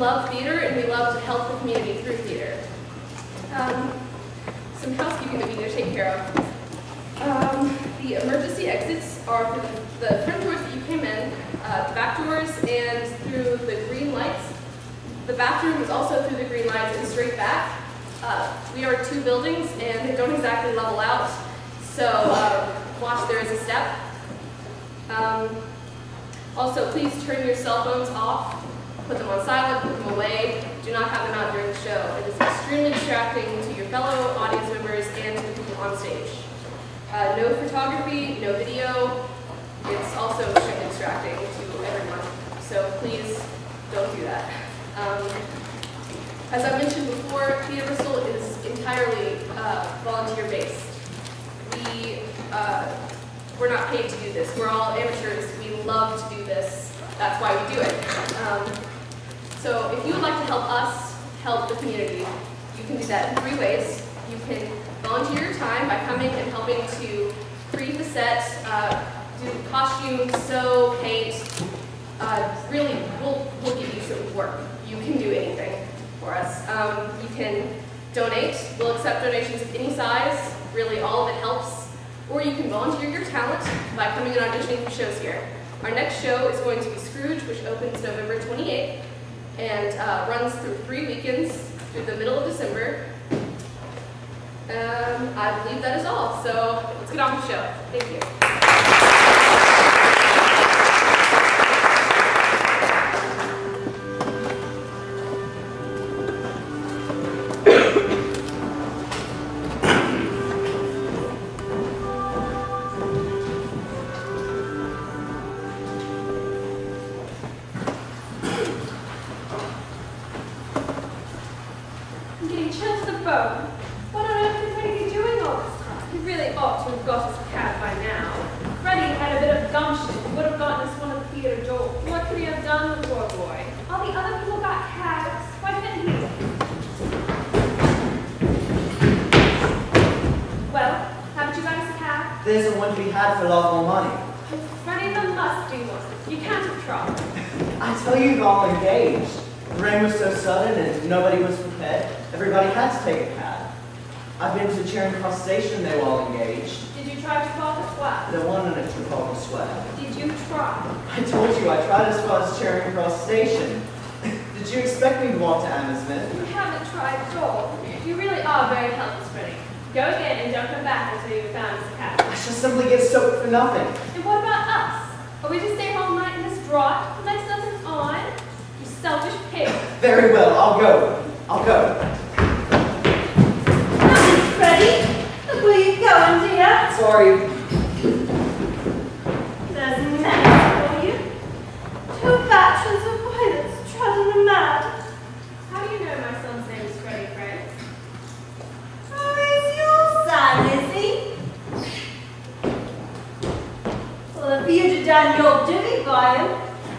love theater and we love to help the community through theater. Some housekeeping that we need to take care of. The emergency exits are through the front doors that you came in, the back doors, and through the green lights. The bathroom is also through the green lights and straight back. We are 2 buildings and they don't exactly level out, so watch, there is a step. Also, please turn your cell phones off, put them on silent, put them away. Do not have them out during the show. It is extremely distracting to your fellow audience members and to the people on stage. No photography, no video. It's also extremely distracting to everyone, so please don't do that. As I mentioned before, Theater Bristol is entirely volunteer-based. We're not paid to do this. We're all amateurs. We love to do this. That's why we do it. So if you would like to help us help the community, you can do that in 3 ways. You can volunteer your time by coming and helping to create the set, do costumes, sew, paint. Really, we'll give you some work. You can do anything for us. You can donate. We'll accept donations of any size. Really, all of it helps. Or you can volunteer your talent by coming and auditioning for shows here. Our next show is going to be Scrooge, which opens November 28th and runs through 3 weekends through the middle of December. I believe that is all, so let's get on with the show. Thank you. There isn't one to be had for love or money. Freddie, there must be one. You can't have tried. I tell you, you're all engaged. The rain was so sudden and nobody was prepared. Everybody had to take a cab. I've been to Charing Cross Station, they were all engaged. Did you try Trafalgar Square? There wasn't a Trafalgar Square. Did you try? I told you, I tried as far as Charing Cross Station. Did you expect me to walk to Hammersmith? You haven't tried at all. You really are very helpless, Freddie. Go again and don't come back until you've found us a cab. I shall simply get soaked for nothing. And what about us? Are we to stay home all night in this draught? The lights doesn't on? You selfish pig. Very well, I'll go. I'll go. Nothing, Freddie. Look where you're going, dear. Sorry. There's manners for you. 2 batches of violets trotting them mad. How do you know my son's name is Freddie, Fred? Son, is he? Well, if you'd have done your duty by him,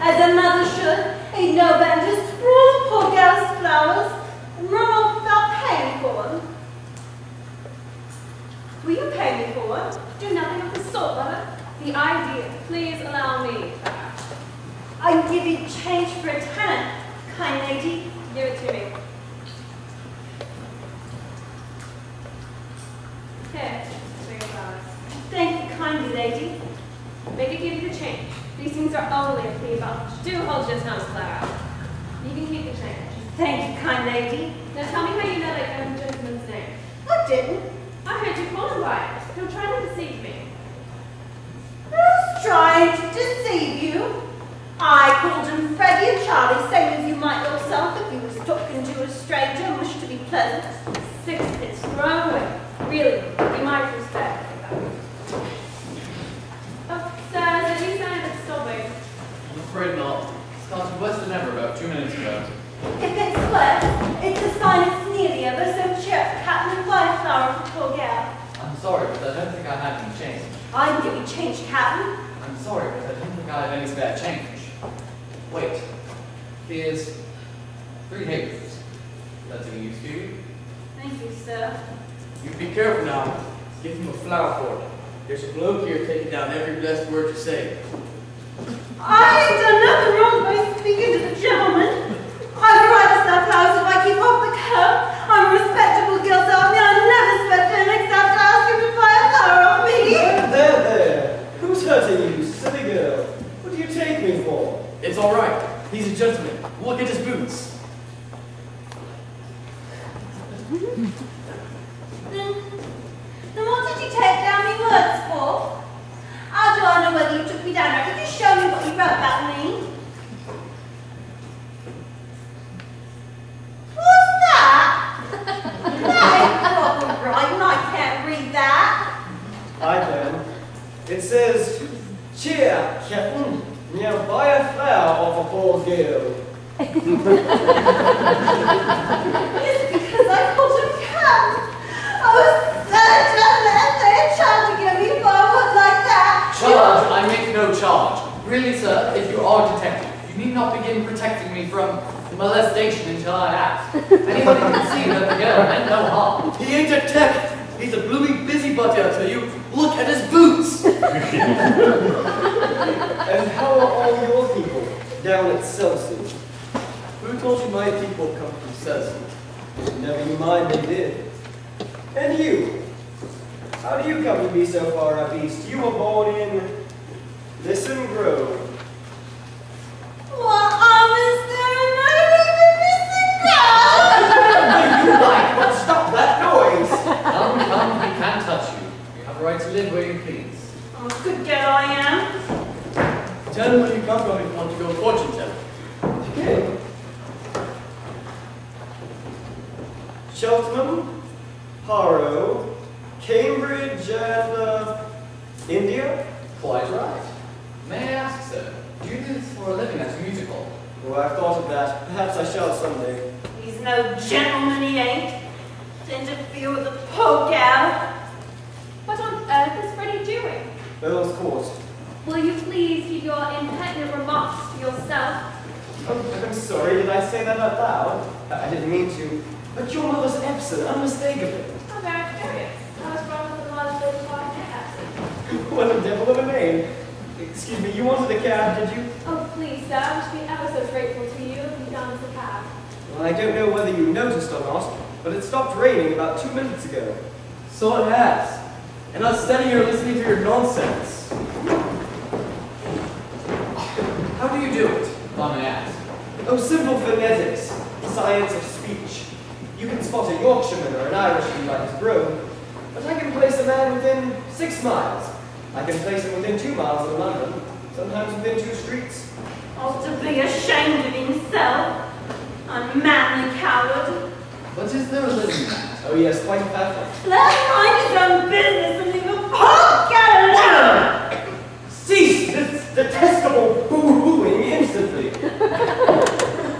as a mother should, he'd know better to sprawl a poor girl's flowers and run off without paying for them. Will you pay me for them? Do nothing of the sort, Mother. The idea. Please allow me. I can give you change for a tenant, kind lady. Give it to me. Here, bring your flowers. Thank you kindly, lady. Make it give you the change. These things are only a plea vouch. Do hold your tongue flat out. You can keep the change. Thank you, kind lady. Now tell me how you know that young gentleman's name. I didn't. I heard you call him by it. Don't try to deceive me. Who's trying to deceive you? I called him Freddie and Charlie, same as you might yourself if you was talking to a stranger and wished to be pleasant. Sixpence thrown away. Really, you might respect. Oh, sir, is it you saying it's still waiting? I'm afraid not. Started worse than ever about 2 minutes ago. If it's worse, it's a sign it's nearly over, so cheer up, Captain, and buy a flower for poor gal. I'm sorry, but I don't think I have any change. I can give you change, Captain. I'm sorry, but I don't think I have any spare change. Wait. Here's 3 halfpence. That's any use to you? Thank you, sir. You be careful now. Give him a flower for it. There's a bloke here taking down every blessed word you say. I ain't done nothing wrong by speaking to the gentleman. I've a right Look at his boots. Then what did you take down my words for? How do I know whether you took me down there? Could you show me what you wrote about me? What's that? That ain't proper writing. I can't read that. I can. It says, "Cheer, Captain. Now buy a flower off a poor girl." It's because I called him Cam. I was such a mess. They tried to get me forward like that. Charge! I make no charge. Really, sir, if you are a detective, you need not begin protecting me from molestation until I ask. Anybody can see that the girl meant no harm. He ain't a tech. He's a blooming busybody, I tell you. Look at his boots. And how are all your people down at Chelsea? Who told you my people come from Cecil? Never you mind, they did. And you? How do you come to be so far up east? You were born in Listen Grove. What was there in my even You like, but stop that noise! Come, he can't touch you. You have a right to live where you please. Oh, good girl I am. Tell him where you come from if you want to go fortune telling. Okay. Cheltenham, Harrow, Cambridge, and India? Quite right. May I ask, sir, do you do this for a living as a musical? Well, I've thought of that. Perhaps I shall someday. He's no gentleman, he ain't. To interfere with a poor gal. What on earth is Freddie doing? Earl's Court. Will you please keep your impertinent remarks to yourself? Oh, I'm sorry, did I say that out loud? I didn't mean to. But your mother's Epson, unmistakably. I'm very curious. I was wrong with the mother's little boy absent. What a devil of a name. Excuse me, you wanted a cab, did you? Oh, please, sir. I should be ever so grateful to you if you found us a cab. Well, I don't know whether you noticed or not, but it stopped raining about 2 minutes ago. So it has. And I was standing here listening to your nonsense. How do you do it, if I may ask? Oh, simple phonetics, science of speech. You can spot a Yorkshireman or an Irishman by his brogue, but I can place a man within 6 miles. I can place him within 2 miles of London, sometimes within 2 streets. Ought to be ashamed of himself. Unmanly coward. What is there a living in that? Oh yes, quite a fat one. Let him mind his own business and leave a poor gal alone. Cease this detestable boo-hooing instantly,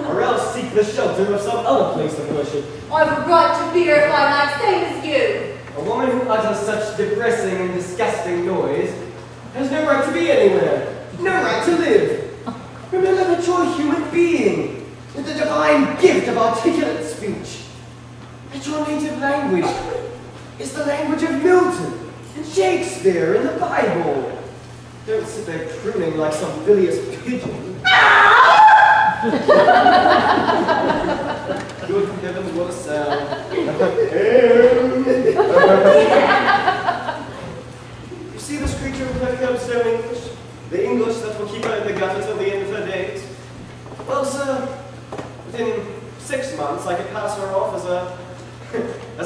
or else seek the shelter of some other place of worship. I've a right to be here if I like, same as you. A woman who utters such depressing and disgusting noise has no right to be anywhere, no right to live. Remember that you're a human being with the divine gift of articulate speech. That your native language is the language of Milton and Shakespeare and the Bible. Don't sit there crooning like some bilious pigeon. Good heavens, what a sound. You see this creature with her cobstone English? The English that will keep her in the gutter till the end of her days? Well, sir, within 6 months I could pass her off as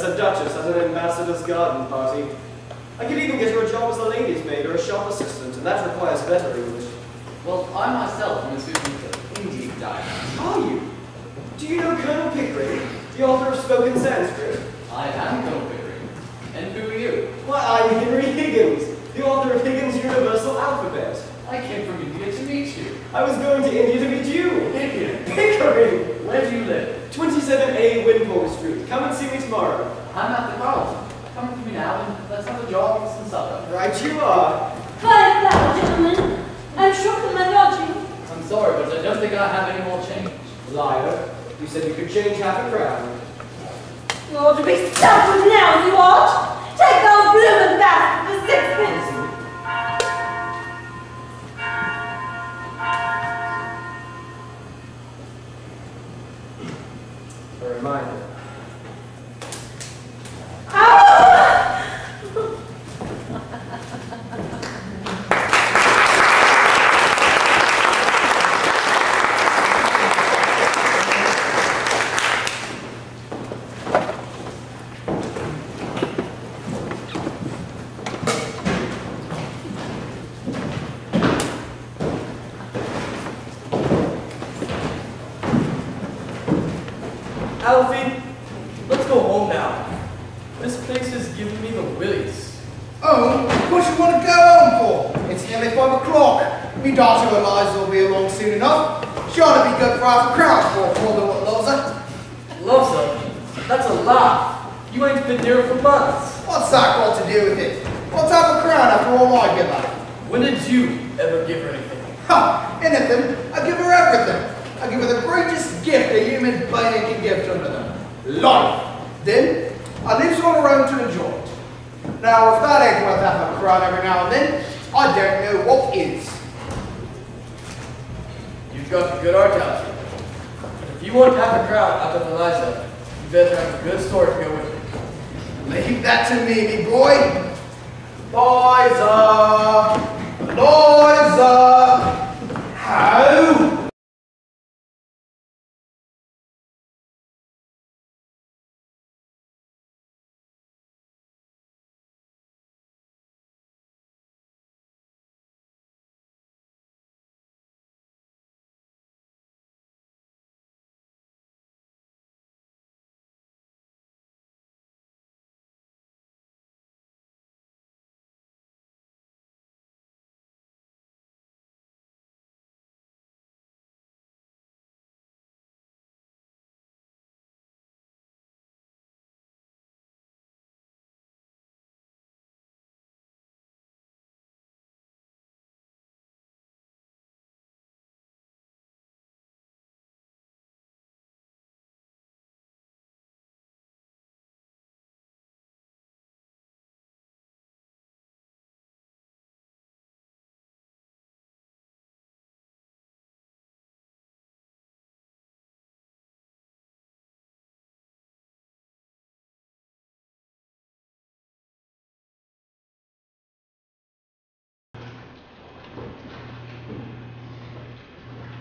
a duchess at an ambassador's garden party. I could even get her a job as a lady's maid or a shop assistant, and that requires better English. Well, I myself am a student of Indian dialect. Are you? Do you know Colonel Pickering, the author of Spoken Sanskrit? I am Colonel Pickering. And who are you? Why, I'm Henry Higgins, the author of Higgins' Universal Alphabet. I came from India to meet you. I was going to India to meet you. India? Pickering! Where do you live? 27A Winpole Street. Come and see me tomorrow. I'm at the Carlton. Come with me now and let's have a jog and some supper. Right you are. Hi, fellow gentlemen. I'm short for my lodging. I'm sorry, but I don't think I have any more change. Liar. You said you could change half a crown. You ought to be stubborn now, you ought. Take old blooming basket for 6 pence. A reminder. Alfie, let's go home now. This place is giving me the willies. Oh, what you want to go home for? It's nearly 5 o'clock. Me daughter Eliza will be along soon enough. She ought to be good for half a crown for a mother what loves her. Loves her? That's a lie. You ain't been near her for months. What's that got to do with it? What's half a crown after all I give her? When did you ever give her anything? Ha! Anything? I give her everything. I give her the greatest gift a human being can give to another. Life. Then, I leaves her on her own to enjoy it. Now, if that ain't worth half a crown every now and then, I don't know what is. You've got a good art, Alfie. But if you want half a crown out of Eliza, you better have a good story to go with it. Leave that to me, me boy. Liza! Liza! How?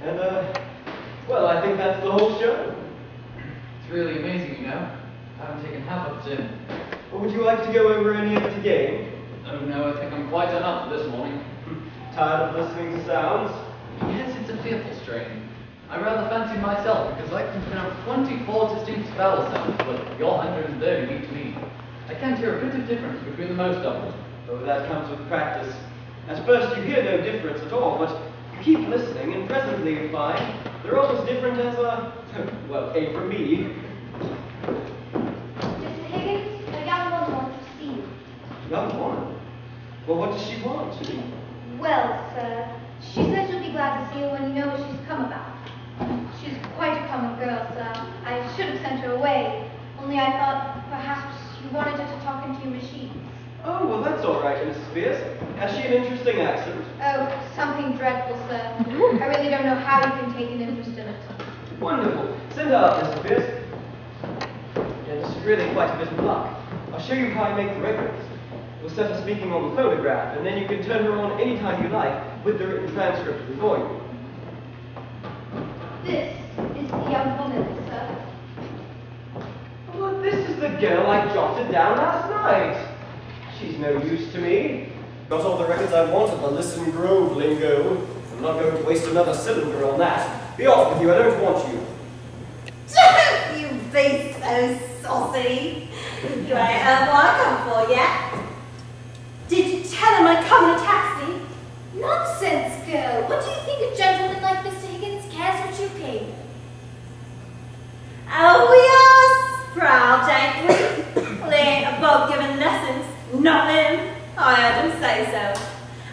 And, well, I think that's the whole show. It's really amazing, you know. I haven't taken half of it in. Or would you like to go over any of it again? Oh no, I think I'm quite done up for this morning. Tired of listening to sounds? Yes, it's a fearful strain. I rather fancy myself because I can pronounce 24 distinct vowel sounds, but your 130 beat me. I can't hear a bit of difference between the most of them. Oh, that comes with practice. At first you hear no difference at all, but you keep listening, and presently you find they're all as different as well, A for me. Mr. Higgins, a young woman wants to see you. Young woman? Well, what does she want? Well, sir, she says she'll be glad to see you when you know what she's come about. She's quite a common girl, sir. I should have sent her away, only I thought perhaps you wanted her to talk into your machines. Oh, well, that's all right, Mrs. Pierce. Has she an interesting accent? Oh, something dreadful, sir. I really don't know how you can take an interest in it. Wonderful. Send her up, Mrs. Pierce. Yeah, this is really quite a bit of luck. I'll show you how I make the records. We'll set her speaking on the photograph, and then you can turn her on any time you like with the written transcript before you. This is the young woman, sir. Well, this is the girl I jotted down last night. She's no use to me. Got all the records I want of the Listen Grove lingo. I'm not going to waste another cylinder on that. Be off with you, I don't want you. Don't you be so saucy. You ain't heard what I come for yet. Did you tell him I come in a taxi? Nonsense, girl. What do you think a gentleman like Mr. Higgins cares what you came? Oh, we are proud, ain't we? Well, they ain't above giving lessons. Not him. I heard him say so.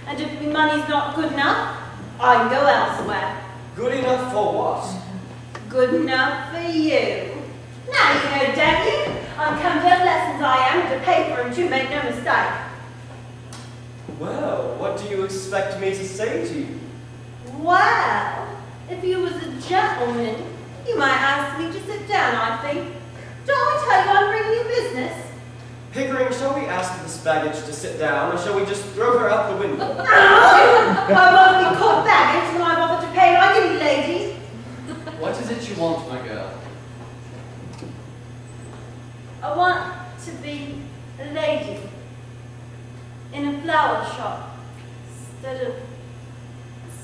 And if my money's not good enough, I can go elsewhere. Good enough for what? Good enough for you. Now you know, don't you? I'm come to have lessons I am to pay for them too, make no mistake. Well, what do you expect me to say to you? Well, if you was a gentleman, you might ask me to sit down, I think. Don't I tell you I'm bringing you business? Pickering, shall we ask this baggage to sit down, or shall we just throw her out the window? I won't be called baggage when I've offered to pay like any lady. What is it you want, my girl? I want to be a lady in a flower shop instead of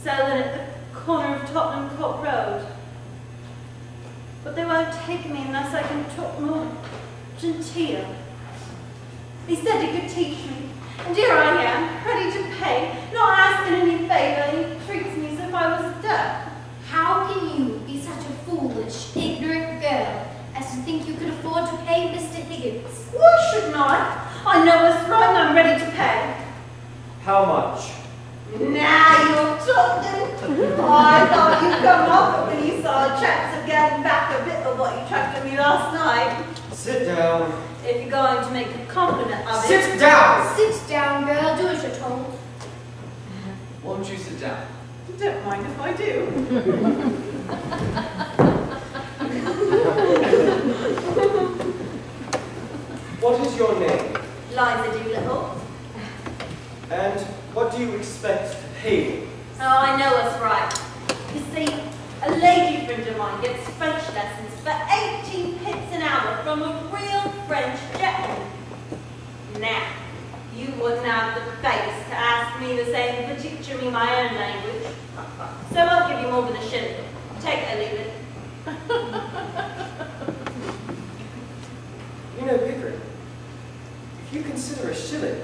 selling at the corner of Tottenham Court Road. but they won't take me unless I can talk more genteel. He said he could teach me, and here I am, ready to pay, not asking any favour, and he treats me as if I was a duck. How can you be such a foolish, ignorant girl as to think you could afford to pay Mr. Higgins? Why shouldn't I know what's right and I'm ready to pay. How much? Now you're talking. Oh, I thought you'd come off it when you saw a chance of getting back a bit of what you tried to me last night. Sit down. If you're going to make a compliment of it. Sit down! Sit down, girl. Do as you're told. Won't you sit down? Don't mind if I do. What is your name? Liza Doolittle. And what do you expect to pay me? Oh, I know what's right. You see, a lady friend of mine gets French lessons for 18 pence an hour from a real French gentleman. Now, you wouldn't have the face to ask me the same for teaching me my own language. So I won't give you more than a shilling. Take it or leave it. You know, Pickering, if you consider a shilling,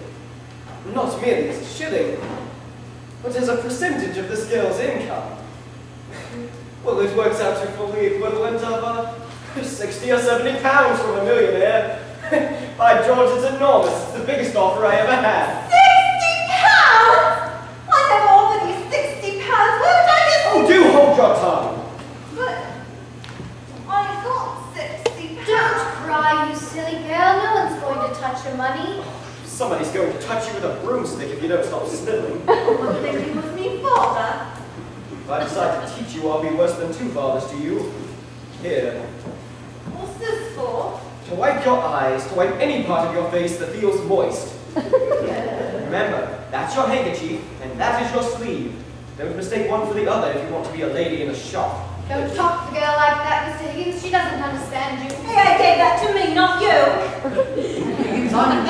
not merely as a shilling, but as a percentage of this girl's income, well, it works out to fully equivalent of 60 or 70 pounds from a millionaire. By George, it's enormous. It's the biggest offer I ever had. 60 pounds? I never offered you 60 pounds. Where would I get? Oh, do hold your tongue. But I got 60 pounds. Don't cry, you silly girl. No one's going to touch your money. Somebody's going to touch you with a broomstick if you don't stop sniveling. One thing it was me father. If I decide to teach you, I'll be worse than two fathers to you. Here. What's this for? To wipe your eyes, to wipe any part of your face that feels moist. Remember, that's your handkerchief, and that is your sleeve. Don't mistake one for the other if you want to be a lady in a shop. Don't talk to the girl like that, Mr. Higgins. She doesn't understand you. Hey, I gave that to me, not you. Higgins, I'm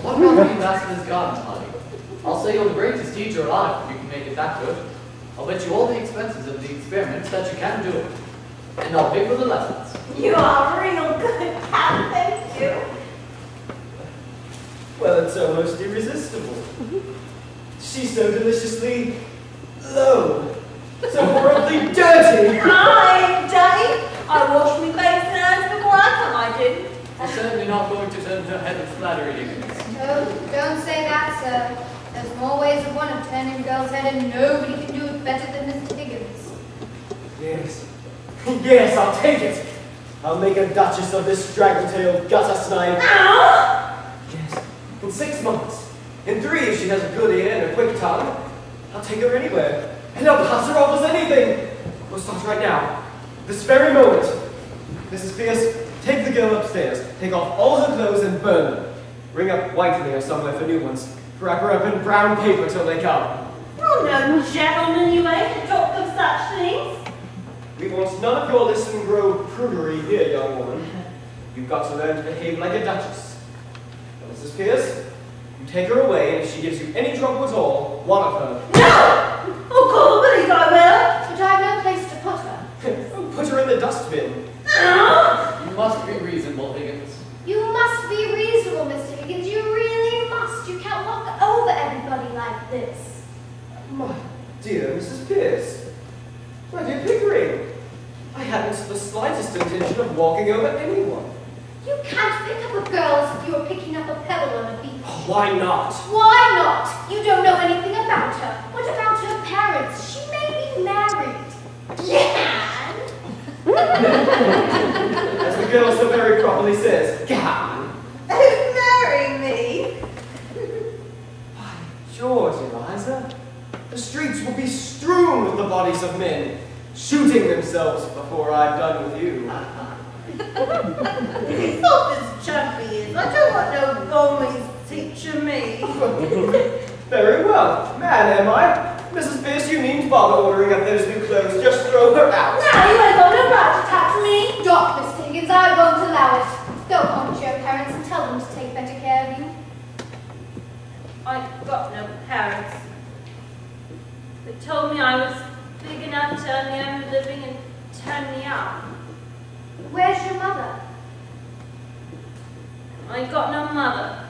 What about the ambassador's garden party? I'll say you're the greatest teacher alive if you can make it that good. I'll bet you all the expenses of the experiments that you can do it. And I'll pay for the lessons. You are real good, pal. Thank you. Well, it's almost irresistible. She's so deliciously low, so horribly dirty. I ain't dirty. I wash my face and hands before I come, I did. You're certainly not going to turn her head with flattery, Higgins. Oh, don't say that, sir. There's more ways than one of turning a girl's head, and nobody can do it better than Mr. Higgins. Yes. Yes, I'll take it. I'll make a duchess of this straggle-tailed gutter snipe. Yes. In 6 months. In 3, if she has a good ear and a quick tongue, I'll take her anywhere. And I'll pass her off as anything. We'll start right now. This very moment. Mrs. Pierce, take the girl upstairs. Take off all her clothes and burn them. Ring up Whiteley or somewhere for new ones. Wrap her up in brown paper till they come. Oh, no gentleman you ain't to talk of such things. We want none of your listen grow prudery here, young woman. You've got to learn to behave like a duchess. Now, Mrs. Pierce, you take her away, and if she gives you any trouble at all, one of her. No! Oh, God, please, I will. But I've no place to put her. Put her in the dustbin. You must be reasonable, Higgins. You must be reasonable, Mr. Higgins. You really must. You can't walk over everybody like this. My dear Mrs. Pierce. My dear Pickering. I hadn't the slightest intention of walking over anyone. You can't pick up a girl as if you were picking up a pebble on a beach. Why not? Why not? You don't know anything about her. What about her parents? She may be married. Yeah. As the girl so very properly says, Gah! Who's marrying me? Why, George, Eliza. The streets will be strewn with the bodies of men, shooting themselves before I've done with you. Stop this jumpy is. I don't want no bullies teaching me. Very well. Man, am I? Mrs. Pierce, you needn't bother ordering up those new clothes. Just throw her out. Now you ain't got no right to touch me. Stop, Mr. Higgins. I won't allow it. Go home to your parents and tell them to take better care of you. I've got no parents. They told me I was big enough to earn my own living and turn come. Where's your mother? I ain't got no mother.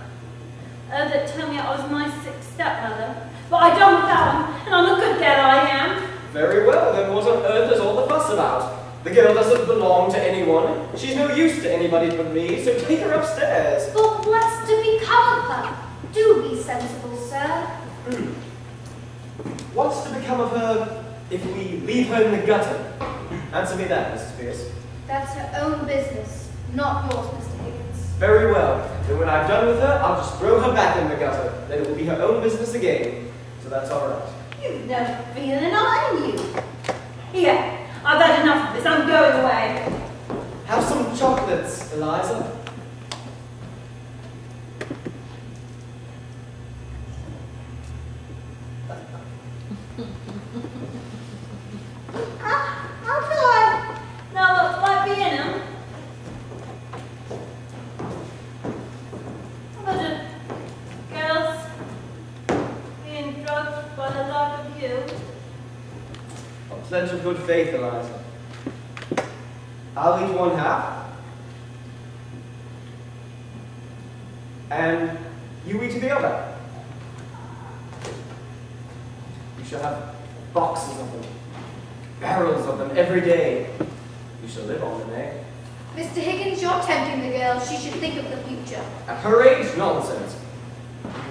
That told me I was my sick stepmother. But I don't know, and I'm a good girl, I am. Very well, then what on earth is all the fuss about? The girl doesn't belong to anyone. She's no use to anybody but me, so take her upstairs. But what's to become of her? Do be sensible, sir. What's to become of her if we leave her in the gutter? Answer me that, Mrs. Pierce. That's her own business, not yours, Mr. Higgins. Very well. Then when I've done with her, I'll just throw her back in the gutter. Then it will be her own business again. So that's all right. You've no feeling on you. Here, I've had enough of this. I'm going away. Have some chocolates, Eliza. I'll try. Now what might be in them? But girls being drugged by the like of you. A pledge of good faith, Eliza. I'll eat one half. And you eat the other. You shall have boxes of them, barrels of them every day. You shall live on them, eh? Mr. Higgins, you're tempting the girl. She should think of the future. At her age, nonsense.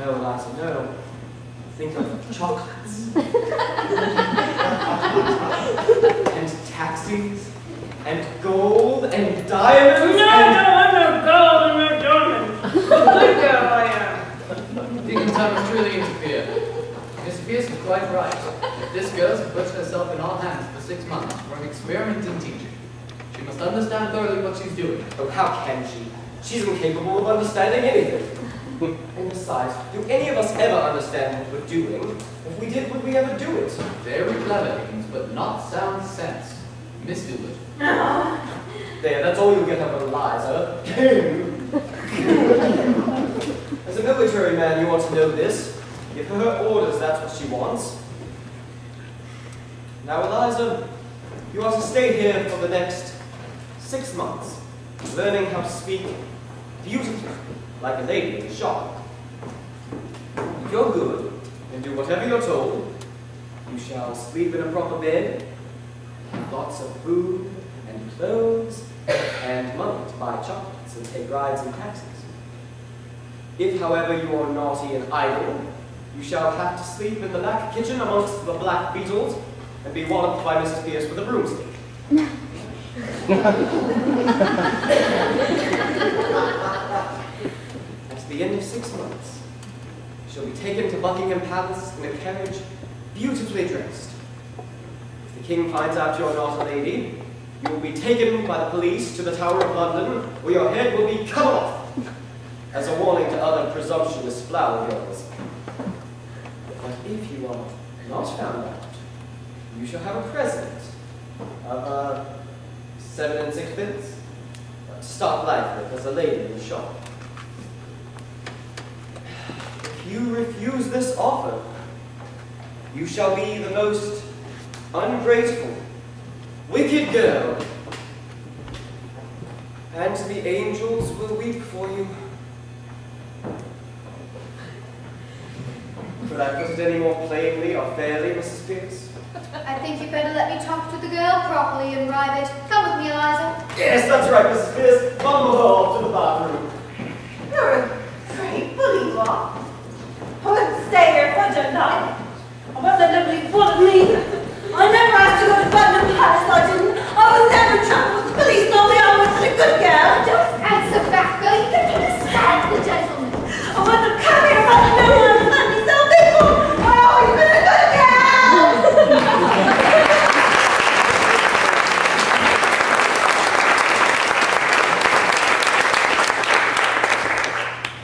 No, Eliza, no. Think of chocolates. And taxis. And gold and diamonds. I'm no gold and no diamonds. Good girl I am. Higgins haven't truly interfered. Miss Pierce is quite right. This girl has put herself in our hands for 6 months for an experiment in teaching. She must understand thoroughly what she's doing. Oh, how can she? She's incapable of understanding anything. And besides, do any of us ever understand what we're doing? If we did, would we ever do it? Very clever, Higgins, but not sound sense. Misdo it. There, that's all you'll get out of Eliza. As a military man, you ought to know this. Give her orders, that's what she wants. Now, Eliza, you are to stay here for the next 6 months, learning how to speak beautifully, like a lady in a shop. If you're good, and do whatever you're told, you shall sleep in a proper bed, have lots of food and clothes, and money to buy chocolates and take rides in taxis. If, however, you are naughty and idle, you shall have to sleep in the back kitchen amongst the black beetles and be walloped by Mrs. Pierce with a broomstick. At the end of 6 months, you shall be taken to Buckingham Palace in a carriage beautifully dressed. If the king finds out you're not a lady, you will be taken by the police to the Tower of London, where your head will be cut off, as a warning to other presumptuous flower girls. But if you are not found out, you shall have a present of 7 6pence to start life with as a lady in the shop. If you refuse this offer, you shall be the most ungrateful, wicked girl, and the angels will weep for you. Could I put it any more plainly or fairly, Mrs. Pierce? I think you better let me talk to the girl properly in private. Come with me, Eliza. Yes, that's right, Mrs. Pierce. Bundle her off to the bathroom. You're a great bully, you are. I wouldn't stay here if I don't like. I won't let nobody bully me. I never asked to go to Buckingham Palace, I didn't. I was never troubled with the police, told me I wasn't a good girl. Don't answer back, girl. You can understand the gentleman. I want to come here if I didn't know what I was letting myself people. I've always been a good girl.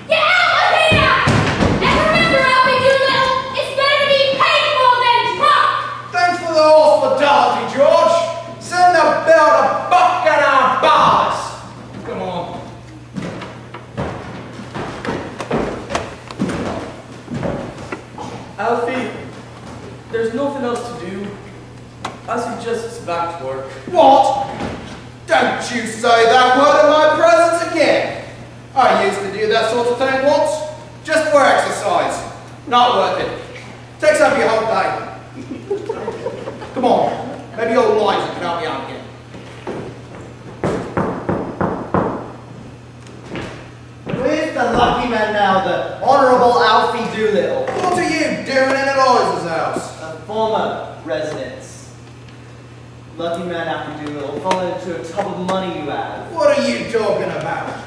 Get out of here! And remember, Albie Doolittle, it's better to be painful than drunk! Thanks for the hospitality, George. Send the bell to Buckingham Palace. Come on. Alfie, there's nothing else to do. I suggest it's back to work. What? you say that word in my presence again. I used to do that sort of thing once, just for exercise. Not worth it. Takes up your whole day. Come on, maybe old Liza can help me out again. Where's the lucky man now, the Honourable Alfie Doolittle? What are you doing in Eliza's house? A former residence. Lucky man Alfie Doolittle fallen into a tub of money you have. What are you talking about?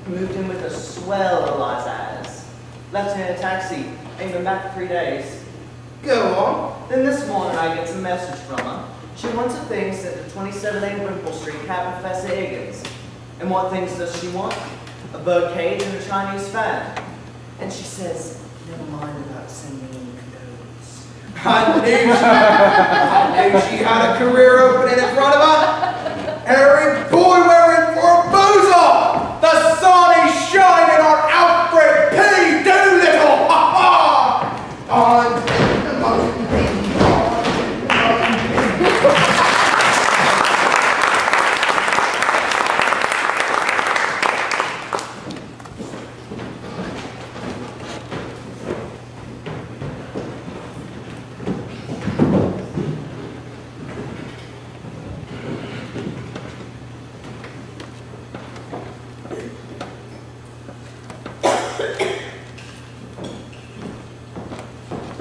Moved in with a swell Eliza has. Left her in a taxi. Ain't been back for 3 days. Go on. Then this morning I get some message from her. She wants a thing sent to 27A Wimple Street, Captain Professor Higgins. And what things does she want? A bird cage and a Chinese fan. And she says, never mind about sending any clothes. I knew she had a career opening in front of her. Every boy wearing for a boozer. The sun is shining on Alfred P. Doolittle. Ha ha! I'm the most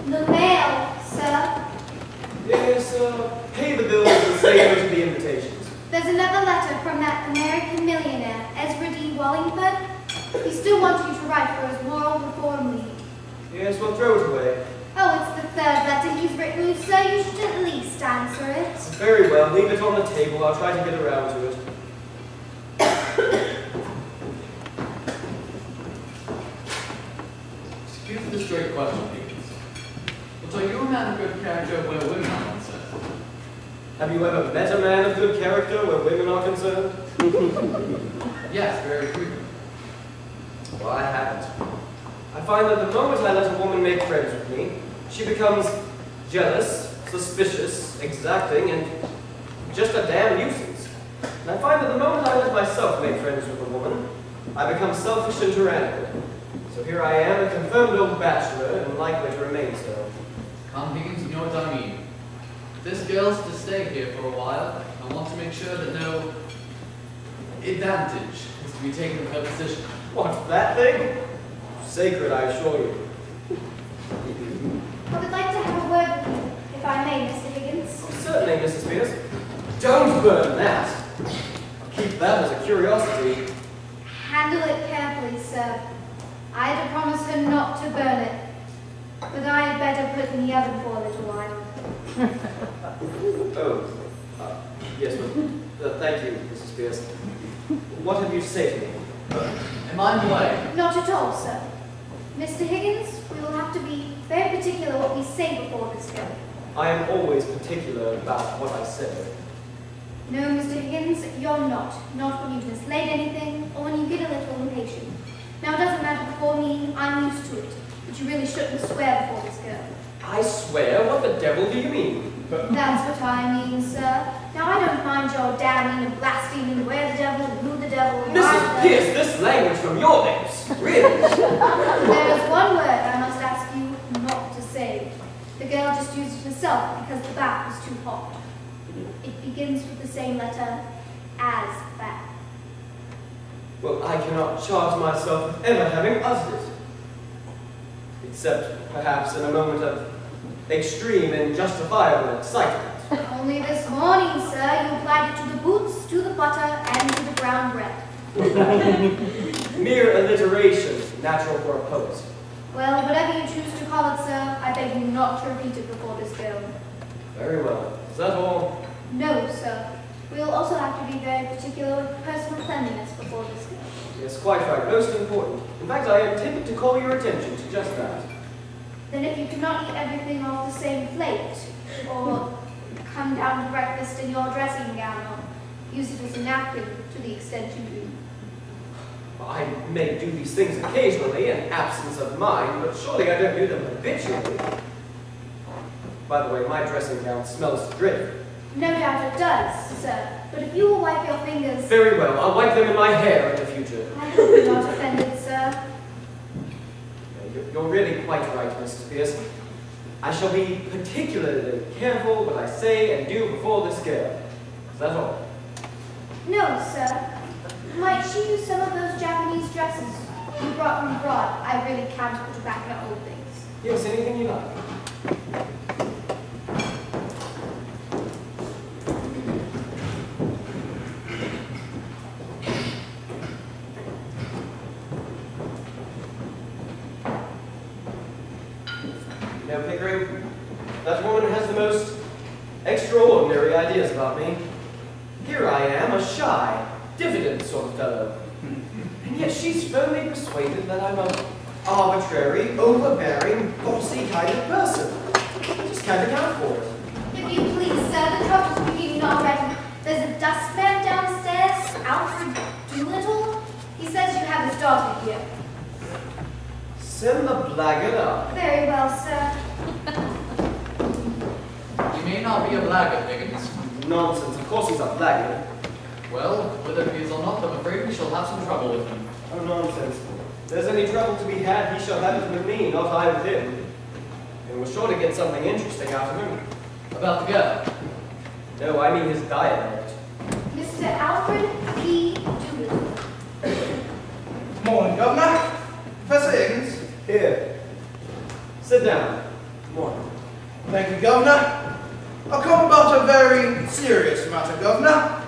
The mail, sir. Yes, pay the bills and say no to the invitations. There's another letter from that American millionaire, Ezra D. Wallingford. He still wants you to write for his Moral Reform League. Yes, we'll throw it away. Oh, it's the third letter he's written you, sir. You should at least answer it. Very well, leave it on the table. I'll try to get around to it. Excuse the straight question, Higgins. But are you a man of good character where women are concerned? Have you ever met a man of good character where women are concerned? Yes, very frequently. Well, I haven't. I find that the moment I let a woman make friends with me, she becomes jealous, suspicious, exacting, and just a damn nuisance. And I find that the moment I let myself make friends with a woman, I become selfish and tyrannical. So here I am, a confirmed old bachelor, and likely to remain so. Come, Higgins, you know what I mean. This girl's to stay here for a while. I want to make sure that no advantage is to be taken of her position. What, that thing? Sacred, I assure you. I would like to have a word with you, if I may, Mr. Higgins. Certainly, Mrs. Pierce. Don't burn that. I'll keep that as a curiosity. Handle it carefully, sir. I had to promise her not to burn it. But I had better put it in the oven for a little while. Oh, yes, well, thank you, Mrs. Pierce. What have you to say to me? Am I in the way? Not at all, sir. Mr. Higgins, we will have to be very particular what we say before this go. I am always particular about what I say. No, Mr. Higgins, you're not. Not when you've mislaid anything, or when you get a little impatient. Now, it doesn't matter before me, I'm used to it. But you really shouldn't swear before this girl. I swear? What the devil do you mean? That's what I mean, sir. Now, I don't mind your damning and blaspheming where the devil and who the devil and why Mrs. the Pierce, this language from your lips, really? There is one word I must ask you not to say. The girl just used it herself because the bath was too hot. It begins with the same letter as that. Well, I cannot charge myself with ever having uttered it. Except, perhaps, in a moment of extreme and justifiable excitement. Only this morning, sir, you applied it to the boots, to the butter, and to the brown bread. Mere alliteration, natural for a poet. Well, whatever you choose to call it, sir, I beg you not to repeat it before this girl. Very well. Is that all? No, sir. We will also have to be very particular with personal cleanliness before this girl. Yes, quite right. Most important. In fact, I intended to call your attention to just that. Then if you cannot eat everything off the same plate, or come down to breakfast in your dressing gown, or use it as a napkin to the extent you do. I may do these things occasionally in absence of mind, but surely I don't do them habitually. By the way, my dressing gown smells to drip. No doubt it does, sir. But if you will wipe your fingers... Very well, I'll wipe them in my hair in the future. I hope you're not offended, sir. You're really quite right, Mrs. Pierce. I shall be particularly careful what I say and do before this girl. Is that all? No, sir. Might she use some of those Japanese dresses you brought from abroad? I really can't put back in old things. Yes, anything you like. No, Pickering, that woman has the most extraordinary ideas about me. Here I am, a shy, diffident sort of fellow. And yet she's firmly persuaded that I'm an arbitrary, overbearing, bossy kind of person. I just can't account for it. If you please, sir, the trouble's beginning already. There's a dustman downstairs, Alfred Doolittle. He says you have his daughter here. Send the blackguard up. Very well, sir. He may not be a blackguard, Higgins. Nonsense, of course he's a blackguard. Well, whether he is or not, I'm afraid we shall have some trouble with him. Oh, nonsense. If there's any trouble to be had, he shall have it with me, not I with him. And we're sure to get something interesting out of him. About the girl. No, I mean his dialect. Mr. Alfred P. Doolittle. Morning, Governor. Professor Higgins. Here. Sit down. Morning. Thank you, Governor. I'll come about a very serious matter, Governor.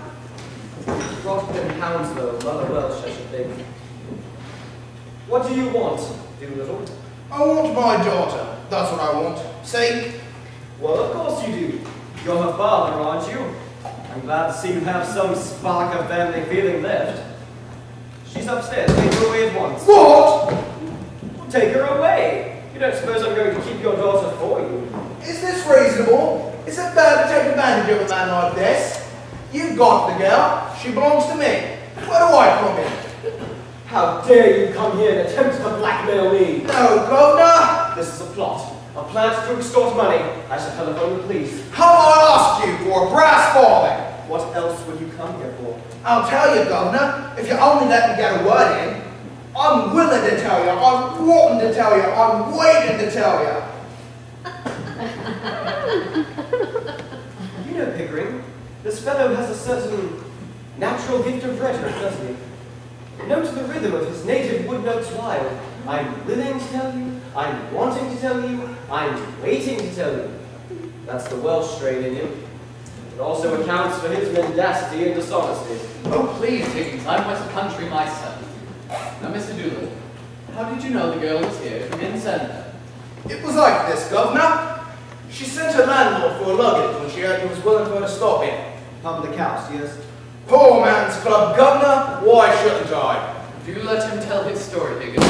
Brought in Hounslow, Mother Welsh, I should think. What do you want, Doolittle? I want my daughter. That's what I want. See? Well, of course you do. You're her father, aren't you? I'm glad to see you have some spark of family feeling left. She's upstairs. Take her away at once. What? Well, take her away. You don't suppose I'm going to keep your daughter for you? Is this reasonable? Is it bad to take advantage of a man like this? You've got the girl. She belongs to me. Where do I come in? How dare you come here and attempt to blackmail me? No, Governor. This is a plot. A plan to extort money. I shall telephone the police. How I asked you for a brass farthing. What else would you come here for? I'll tell you, Governor, if you only let me get a word in. I'm willing to tell you. I'm wanting to tell you. I'm waiting to tell you. You know, Pickering, this fellow has a certain natural gift of rhetoric, doesn't he? Note the rhythm of his native wood notes wild. I'm willing to tell you, I'm wanting to tell you, I'm waiting to tell you. That's the Welsh strain in him. It also accounts for his mendacity and dishonesty. Oh, please, Higgins, I'm West Country myself. Now, Mr. Doolittle, how did you know the girl was here if you didn't send her? It was like this, Governor. She sent her landlord for a luggage when she heard he was willing for her to stop in. Pump the cows, yes? Poor man's club, Governor. Why shouldn't I? If you let him tell his story, Higgins.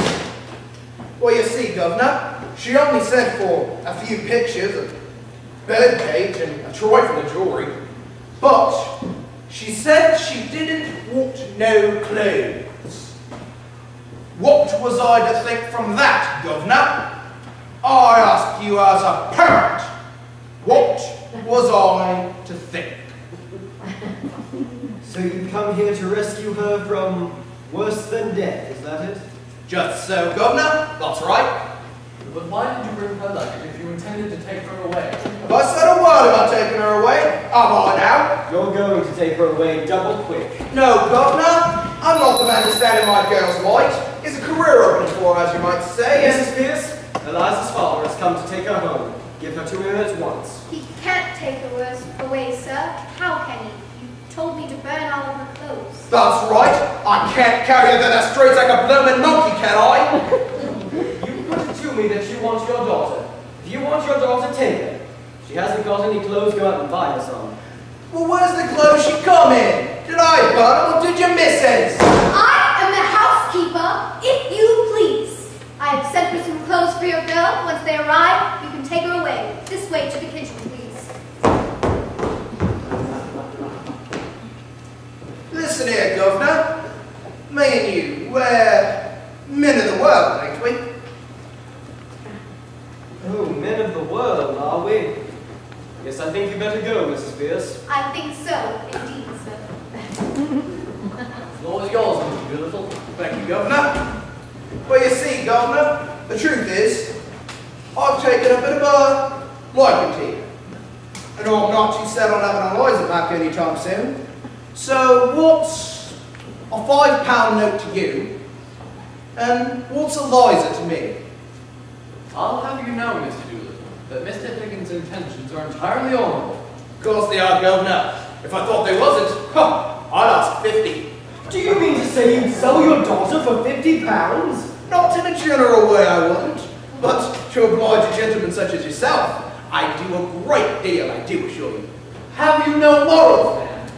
Well, you see, Governor, she only sent for a few pictures, a birdcage, and a trifle of jewellery. But she said she didn't want no clothes. What was I to think from that, Governor? I ask you as a parent, what was I to think? So you come here to rescue her from worse than death, is that it? Just so, Governor. That's right. But why did you bring her luggage if you intended to take her away? Have I said a word about taking her away? Am I now? You're going to take her away double quick. No, Governor. I'm not the man to stand in my girl's light. It's a career opening for her, as you might say. Mrs. Pierce, Eliza's father has come to take her home. Give her to him at once. He can't take her away, sir. How can he? You told me to burn all of her clothes. That's right. I can't carry her to the streets like a bloomin' monkey, can I? You put it to me that you want your daughter. If you want your daughter, take her. She hasn't got any clothes, go out and buy her some. Well, where's the clothes she come in? Did I burn them or did you miss it? I am the housekeeper, if you please. I have sent for some clothes for your girl. Once they arrive, you can take her away. This way to the kitchen, please. Listen here, Governor. Me and you, we're men of the world, ain't we? Oh, men of the world, are we? Yes, I think you better go, Mrs. Pierce. Doolittle. Thank you, Governor. Well, you see, Governor, the truth is, I've taken a bit of a liking to you. I know I'm not too set on having Eliza back anytime soon. So what's a £5 note to you, and what's Eliza to me? I'll have you know, Mr. Doolittle, that Mr. Higgins' intentions are entirely honourable. Of course they are, Governor. If I thought they wasn't, I'd ask 50. Do you mean to say you'd sell your daughter for £50? Not in a general way, I wouldn't. But to oblige a gentleman such as yourself, I do a great deal, I do assure you. Have you no morals, man?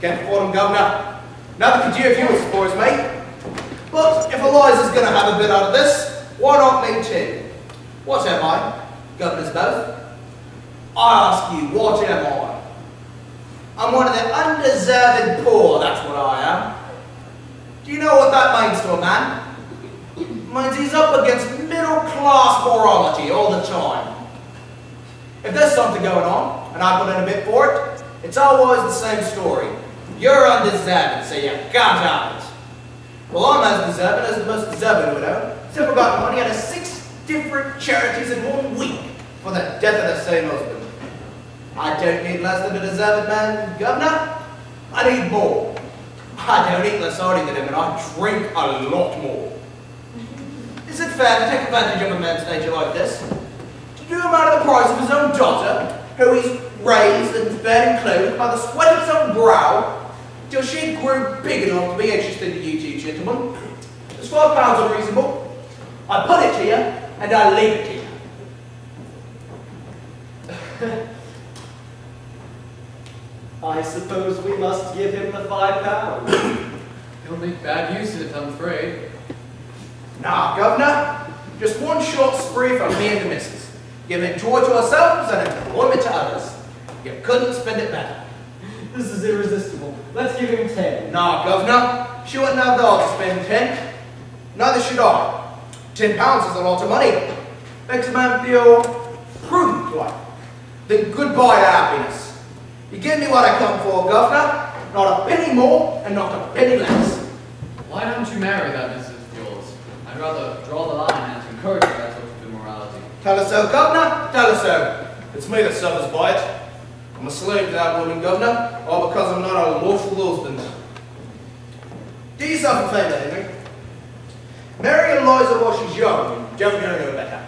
Can't afford them, Governor. Neither could you if you were supposed, mate. But if Eliza's going to have a bit out of this, why not me too? What am I? Governors both. I ask you, what am I? I'm one of the undeserved poor, that's what I am. Do you know what that means to a man? It means he's up against middle-class morality all the time. If there's something going on, and I put in a bit for it, it's always the same story. You're undeserving, so you can't have it. Well, I'm as deserving as the most deserving widow. Simple got money out of 6 different charities in 1 week for the death of the same husband. I don't need less than a deserved man, Governor. I need more. I don't eat less hardy than him, and I drink a lot more. Is it fair to take advantage of a man's nature like this? To do him out of the price of his own daughter, who he's raised and fed and clothed by the sweat of his own brow, till she grew big enough to be interested in you two gentlemen? Is £5 unreasonable? I put it to you, and I leave it to you. I suppose we must give him the £5. He'll make bad use of it, I'm afraid. Nah, Governor. Just one short spree from me and the missus. Giving joy to ourselves and employment to others. You couldn't spend it better. This is irresistible. Let's give him 10. Nah, Governor. She wouldn't have the heart to spend 10. Neither should I. £10 is a lot of money. Makes a man feel prudent like. Then goodbye to happiness. You give me what I come for, Governor. Not a penny more and not a penny less. Why don't you marry that missus of yours? I'd rather draw the line and encourage that sort of immorality. Tell her so, Governor. Tell her so. It's me that suffers by it. I'm a slave to that woman, Governor, all because I'm not a lawful husband. Do yourself a favour, Henry. Marry Eliza while she's young and don't know no better.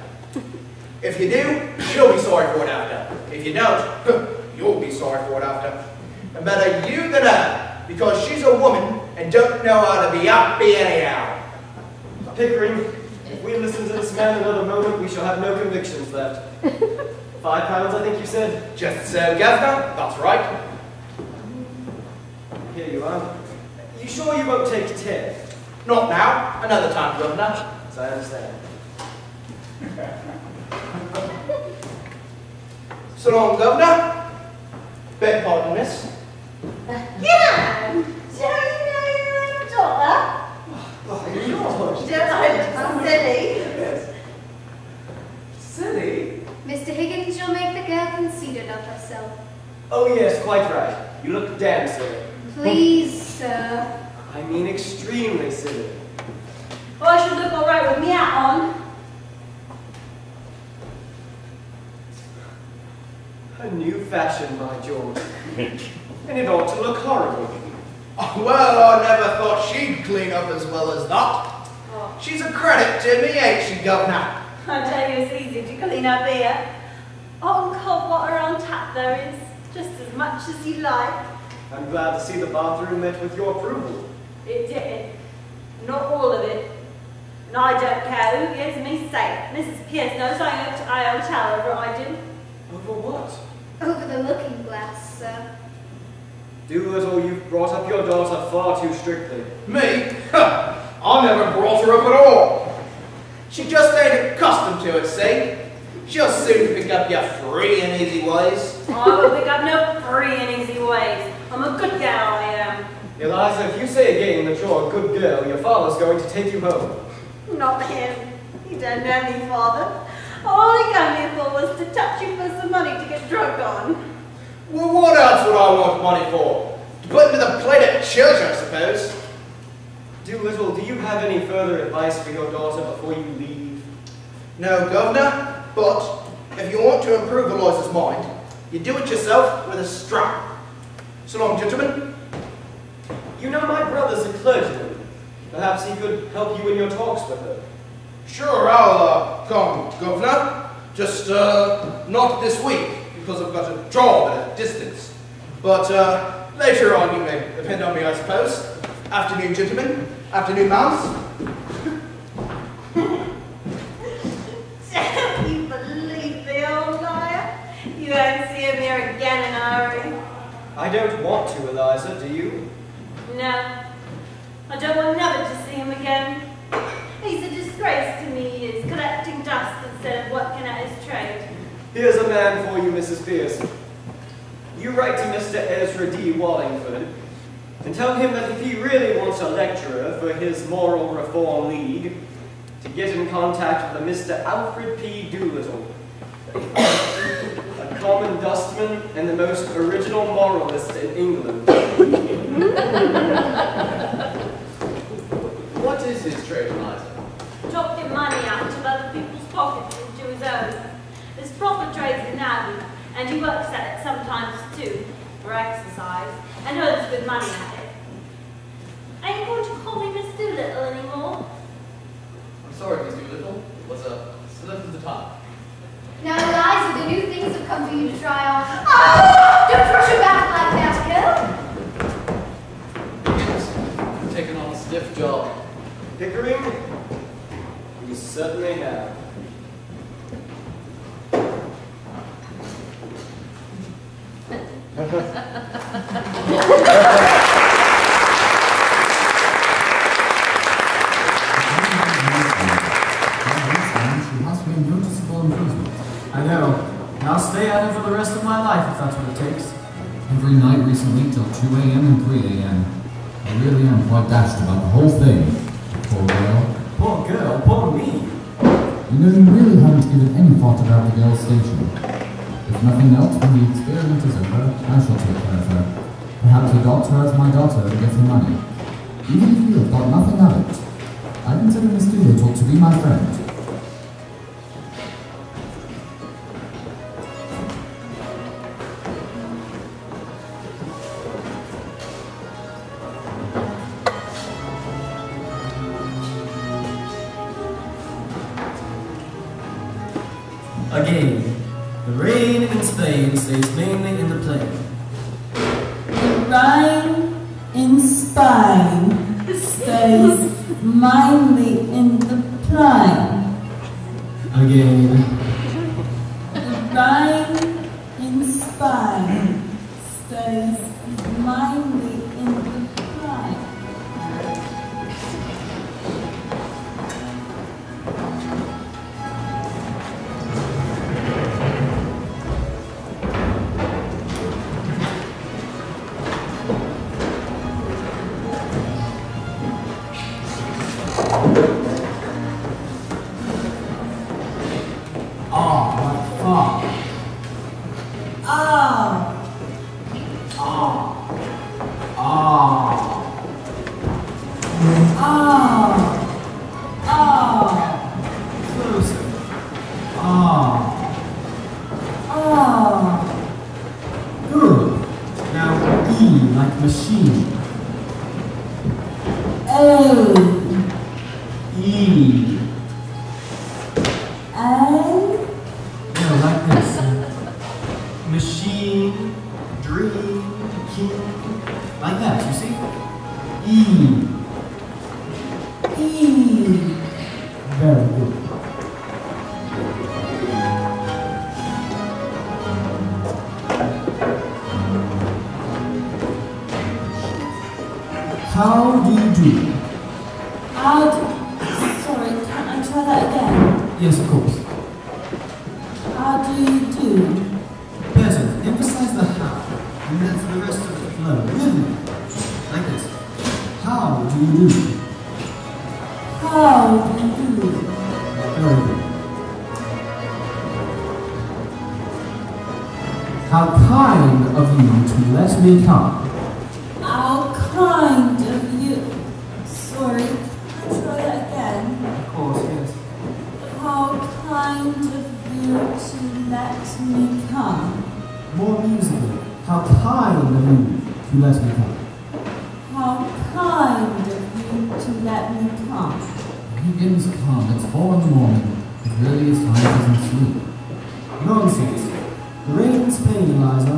If you do, she'll be sorry for it after. If you don't, you'll be sorry for it after. And better you than her, because she's a woman and don't know how to be happy anyhow. Pickering, if we listen to this man another moment, we shall have no convictions left. £5, I think you said? Just so, Governor. That's right. Here you are. You sure you won't take 10? Not now. Another time, Governor. As I understand. So long, Governor. Beg pardon, miss. Yeah! Don't you know your own daughter? Oh, George. Don't I look silly? Yes. Silly? Mr. Higgins, you'll make the girl conceited of herself. Oh yes, quite right. You look damn silly. Please, sir. I mean extremely silly. Well, I should look all right with me hat on. A new fashion, by George. And it ought to look horrible. Oh, well, I never thought she'd clean up as well as that. Oh. She's a credit to me, ain't she, Governor? I tell you, it's easy to clean up here. Hot and cold water on tap there is, just as much as you like. I'm glad to see the bathroom met with your approval. It didn't. Not all of it. And I don't care who gives me say. Mrs. Pierce knows I owe a tell over I do. Over what? Over the looking glass, sir. Doolittle, you've brought up your daughter far too strictly. Me? Huh. I never brought her up at all. She just ain't accustomed to it, see? She'll soon pick up your free and easy ways. I will pick up no free and easy ways. I'm a good gal, I am. Eliza, if you say again that you're a good girl, your father's going to take you home. Not him. You don't know me, Father. All he came here for was to touch you for some money to get drunk on. Well, what else would I want money for? To put into the plate at church, I suppose. Doolittle, have any further advice for your daughter before you leave? No, Governor, but if you want to improve Eliza's mind, you do it yourself with a strap. So long, gentlemen. You know my brother's a clergyman. Perhaps he could help you in your talks with her. Sure, I'll come, Governor. Just not this week, because I've got a job at a distance. But later on, you may depend on me, I suppose. Afternoon, gentlemen. Afternoon, mouse. Don't you believe the old liar? You won't see him here again in a hurry. I don't want to, Eliza, do you? No, I don't want never to see him again. He's a disgrace to me, he is, collecting dust instead of working at his trade. Here's a man for you, Mrs. Pearson. You write to Mr. Ezra D. Wallingford and tell him that if he really wants a lecturer for his Moral Reform League, to get in contact with a Mr. Alfred P. Doolittle, a common dustman and the most original moralist in England. What is his trade, Eliza? Dropping money out of other people's pockets into his own. There's proper trades in Abbey, and he works at it sometimes too, for exercise, and earns good money at it. Are you going to call me Miss Doolittle anymore? I'm sorry, Miss Doolittle. It was a slip of the tongue. Now, Eliza, the new things have come for you to try on. Oh! Don't rush your back like that, girl. Yes, you've taken on a stiff job. Pickering? You certainly have. I know. And I'll stay at it for the rest of my life if that's what it takes. Every night recently till 2 a.m. and 3 a.m. I really am quite dashed about the whole thing. Poor girl. Poor girl, poor me. You know, you really haven't given any thought about the girl's station. If nothing else, when the experiment is over, I shall take care of her. Perhaps adopt her as my daughter and give her money. Even if you have thought nothing of it, I consider Miss Doolittle to be my friend. Again, the rain in Spain stays mainly in the plain. The rain in Spain stays mainly in the plain. Again. The rain in Spain stays mainly in the plain. How do you do? Sorry, can I try that again? Yes, of course. How do you do? Better, emphasize the how, and then for the rest of the flow, really, like this. How do you do? How do you do? Very good. How kind of you to let me come. How kind of you. Sorry, can I to let me come. How kind of you to let me come. Higgins, come. It's 4 in the morning. It really is time for some sleep. Nonsense. The rain in Spain, Eliza.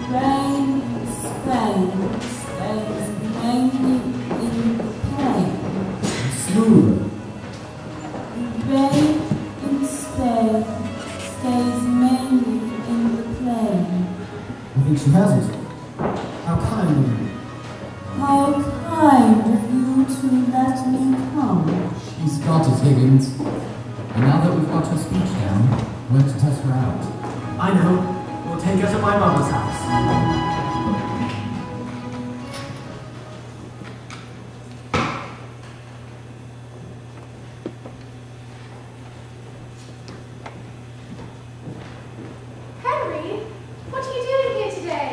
Rain in Spain stays mainly in the plain. Smoother. Rain in Spain stays mainly in the plain. I think she has it. How kind of you. How kind of you to let me come. She's got it, Higgins. And now that we've got her speech down, we're to test her out. I know. We'll take her to my mother's house. Henry, what are you doing here today?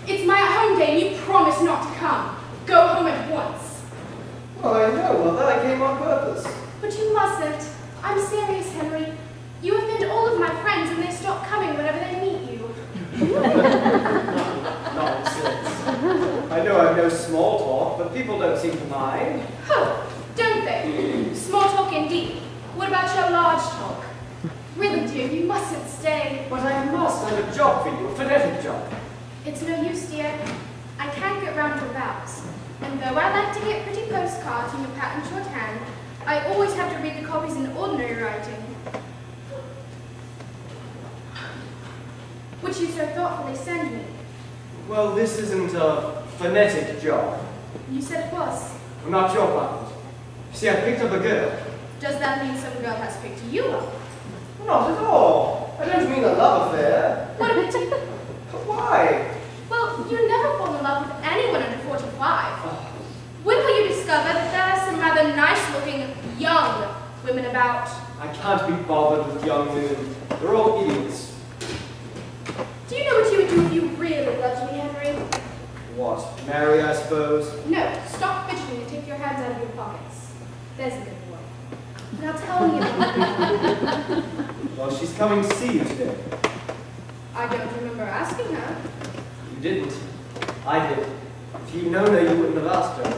It's my at-home day and you promised not to come. Go home at once. Well, I know, Mother. I came on purpose. But you mustn't. I'm serious, Henry. You offend all of my friends and they stop coming whenever they meet you. Nonsense. I know I've no small talk, but people don't seem to mind. Oh, don't they? Small talk indeed. What about your large talk? Really, dear, you mustn't stay. But I must. I have a job for you, a phonetic job. It's no use, dear. I can't get round your vowels. And though I like to get pretty postcards in your pattern shorthand, I always have to read the copies in ordinary writing. Which you so thoughtfully send me. Well, this isn't a phonetic job. You said it was. I'm not your client. You see, I picked up a girl. Does that mean some girl has picked you up? Not at all. I don't mean a love affair. What a pity. But why? Well, you never fall in love with anyone under 45. When will you discover that there are some rather nice-looking, young women about? I can't be bothered with young women. They're all idiots. Do you know what you would do if you really loved me, Henry? What? Marry, I suppose? No, stop fidgeting and take your hands out of your pockets. There's a good boy. Now tell me about it. Well, she's coming to see you today. I don't remember asking her. You didn't. I did. If you'd known her, you wouldn't have asked her.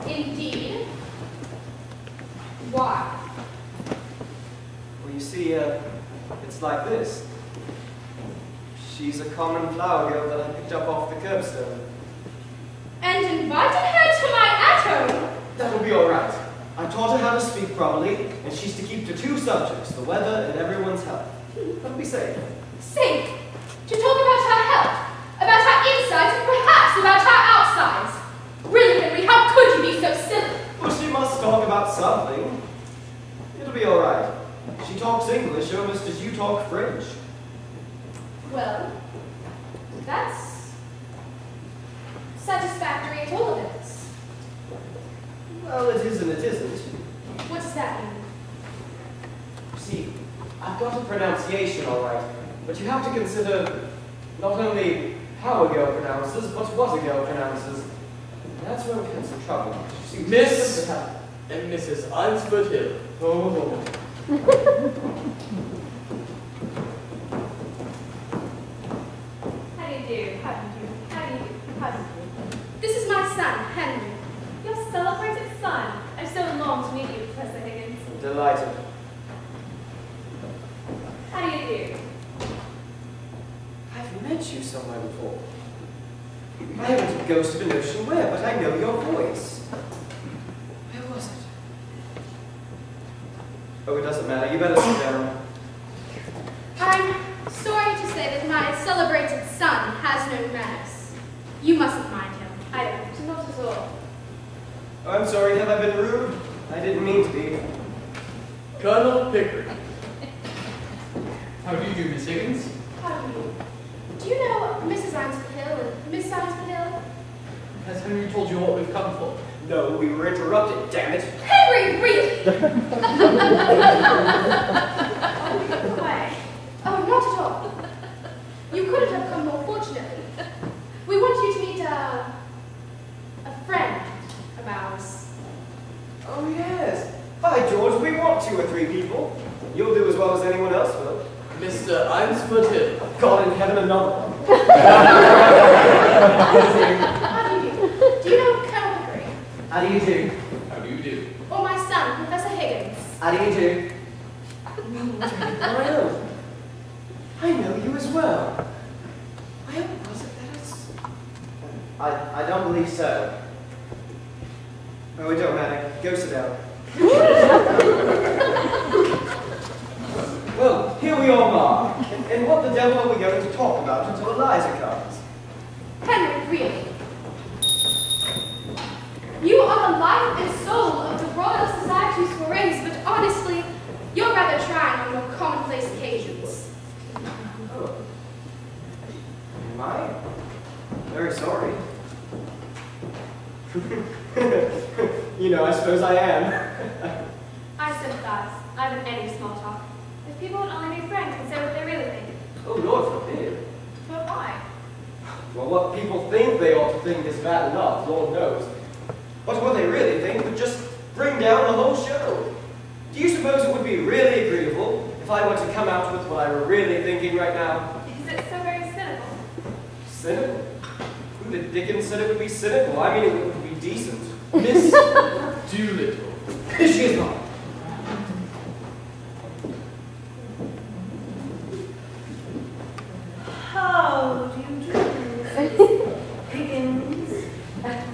Indeed. Why? Well, you see, it's like this. She's a common flower girl that I picked up off the curbstone. And invited her to my at-home? That'll be all right. I taught her how to speak properly, and she's to keep to 2 subjects, the weather and everyone's health. That'll be safe. Safe? To talk about her health, about her insides, and perhaps about her outsides. Really, Henry, how could you be so silly? Well, she must talk about something. It'll be all right. She talks English almost as you talk French. Well, that's satisfactory at all events. Well, it is and it isn't. What does that mean? See, I've got a pronunciation all right, but you have to consider not only how a girl pronounces, but what a girl pronounces. And that's where we've had some trouble. See, Miss and Mrs. Einsford Hill. Oh. How do you do? How do you do? How do you do? How do you do? This is my son, Henry. Your celebrated son. I'm so longed to meet you, Professor Higgins. Delighted. How do you do? I've met you somewhere before. I haven't a ghost of a notion where, but I know your voice. Where was it? Oh, it doesn't matter. You better sit down. I'm sorry to say that my celebrated son has no manners. You mustn't mind him. I don't. Not at all. Oh, I'm sorry. Have I been rude? I didn't mean to be. Colonel Pickering. How do you do, Miss Higgins? How do you? Do you know Mrs. Einsford Hill and Miss Einsford Hill? Has Henry told you what we've come for? No, we were interrupted, damn it. Henry, really? Why? Oh, not at all. You couldn't have come more fortunately. We want you to meet a friend of ours. Oh, yes. By George, we want 2 or 3 people. You'll do as well as anyone else will. Mr. Einsford Hill. God in heaven, another one. How do you do? Do you know Colonel Pickering? How do you do? How do you do? Or my son, Professor Higgins? How do you do? I know you as well. I hope it wasn't that us. I don't believe so. Oh, it don't matter. Go sit down. Well, here we all are. And what the devil are we going to talk about until Eliza comes? Henry, really? You are the life and soul of the Royal Society's forays, but honestly, you're rather trying on more commonplace occasions. Oh. Am I? Very sorry. You know, I suppose I am. I sympathize. I haven't any small talk. If people would only be frank and say what they really think. Oh, Lord forbid. But why? Well, what people think they ought to think is bad enough, Lord knows. But what they really think would just bring down the whole show. Do you suppose it would be really agreeable if I were to come out with what I were really thinking right now? Is it so very cynical? Cynical? Who the dickens said it would be cynical? I mean, it would be decent. Miss Doolittle. She is not. How do you do, Mrs. Higgins?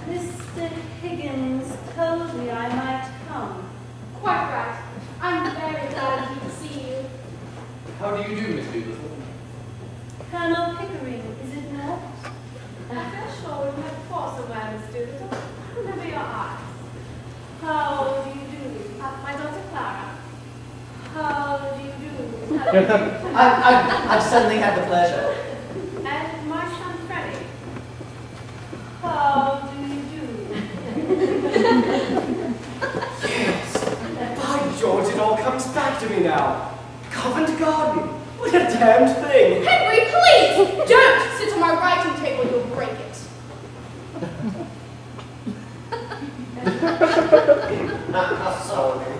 Mr. Higgins told me I might come. Quite right. I'm very glad to see you. How do you do, Miss Doolittle? Colonel Pickering, is it not? I feel sure we've met before somewhere, Miss Doolittle. I remember your eyes. How do you do? My daughter Clara. How do you do? I've suddenly had the pleasure. And my son Freddie. How do you do? Yes. By George, it all comes back to me now. Covent Garden. What a damned thing. Henry, please! Don't sit on my writing table, you'll break it. Sorry.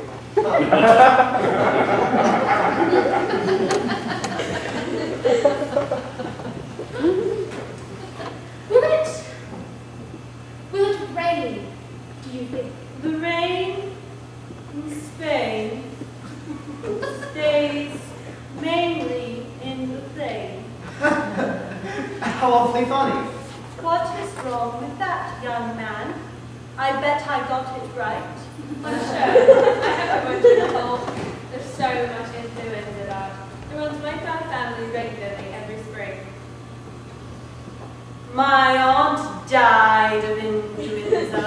Will it rain, do you think? The rain in Spain stays mainly in the plain. How awfully funny. What is wrong with that, young man? I bet I got it right. I'm sure. I have a bunch in the hole. There's so much influenza about. It runs my family regularly every spring. My aunt died of influenza.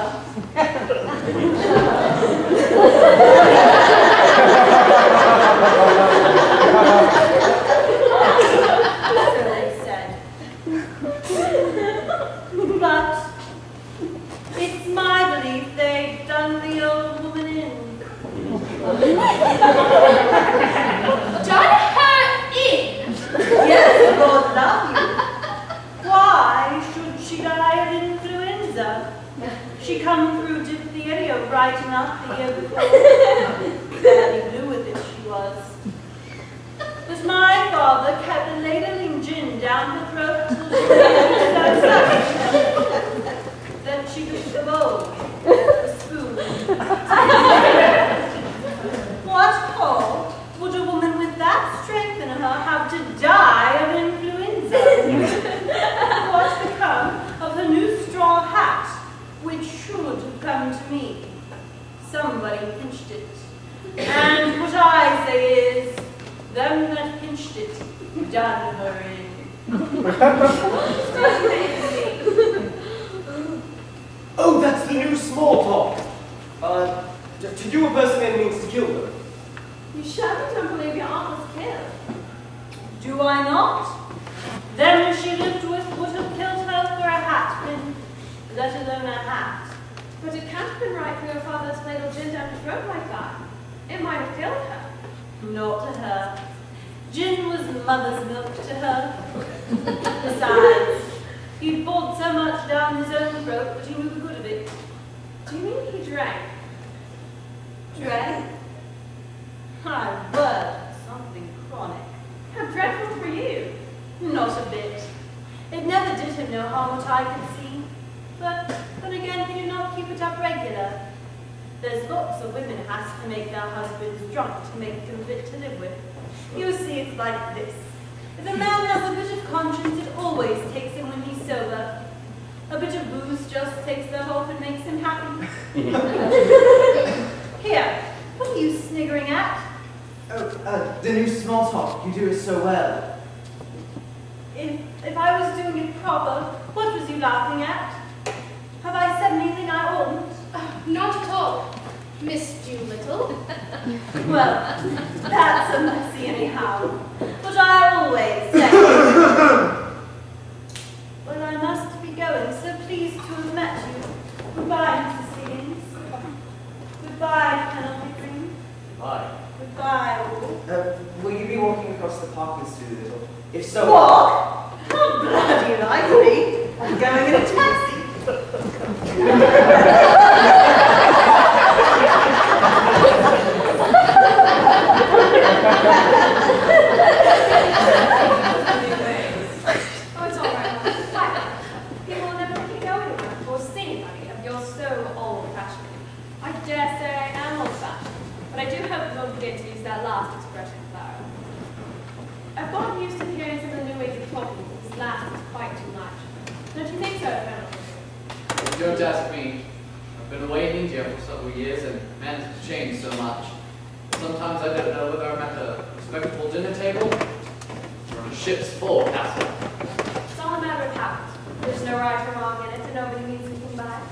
So they said. But it's my belief they'd done the old woman in. Done her in! Yes, Lord love you. Why should she die of influenza? She come through diphtheria right enough the year before. Fairly blue with it she was. But my father kept ladling gin down her throat till she was so such that she took the bowl with a spoon. What for would a woman with that strength in her have to die of influenza? What become of her new straw hat, which should have come to me? Somebody pinched it. And what I say is, them that pinched it done her in. Oh, that's the new small talk. To do a person in means to kill them. You surely don't believe your aunt was killed. Do I not? Them she lived with would have killed her for a hat pin, let alone a hat. But it can't have been right for your father to ladle gin down her throat like that. It might have killed her. Not to her. Gin was mother's milk to her. Besides, he'd poured so much down his own throat that he knew the good of it. Do you mean he drank? Drank? My word, something chronic. How dreadful for you. Not a bit. what I can see. But then again, they do not keep it up regular. There's lots of women has to make their husbands drunk to make them fit to live with. You see, it's like this. If a man has a bit of conscience, it always takes him when he's sober. A bit of booze just takes that off and makes him happy. Here, what are you sniggering at? Oh, the new small talk. You do it so well. If I was doing it proper, what was you laughing at? Have I said anything I oughtn't? Not at all, Miss Doolittle. Well, that's a mercy anyhow. But I always say. Well, I must be going, so pleased to have met you. Goodbye, Mrs. Higgins. Goodbye, Colonel Pickering. Bye. Goodbye, all. Will you be walking across the park, Miss Doolittle? If so... Walk? How bloody likely. I'm going in a taxi. Oh, it's all right. Why? People will never let you go anywhere or see anybody if you're so old-fashioned. I dare say I am old-fashioned, but I do hope you won't forget to use that last expression, Clara. I've gotten used to hearing some of the new ways of talking. This last is quite too much. Don't you think so, Colonel? Don't ask me. I've been away in India for several years and managed to change so much. Sometimes I don't know whether I'm at a respectable dinner table or on a ship's forecastle. It's all a matter of habit. There's no right or wrong in it, and nobody means anything by it.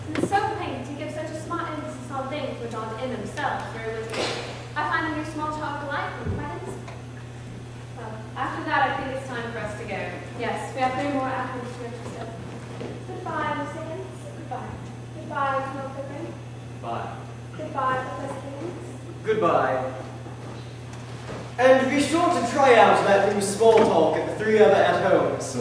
And it's so quaint to give such a smart emphasis on things which aren't in themselves very little. I find the new small talk delightful, quite innocent. Well, after that, I think it's time for us to go. Yes, we have 3 more hours to register. Goodbye, Miss Higgins. Goodbye. Goodbye, Colonel Pickering. Bye. Goodbye, Professor Higgins. Goodbye. And be sure to try out that new small talk at the 3 other at-homes.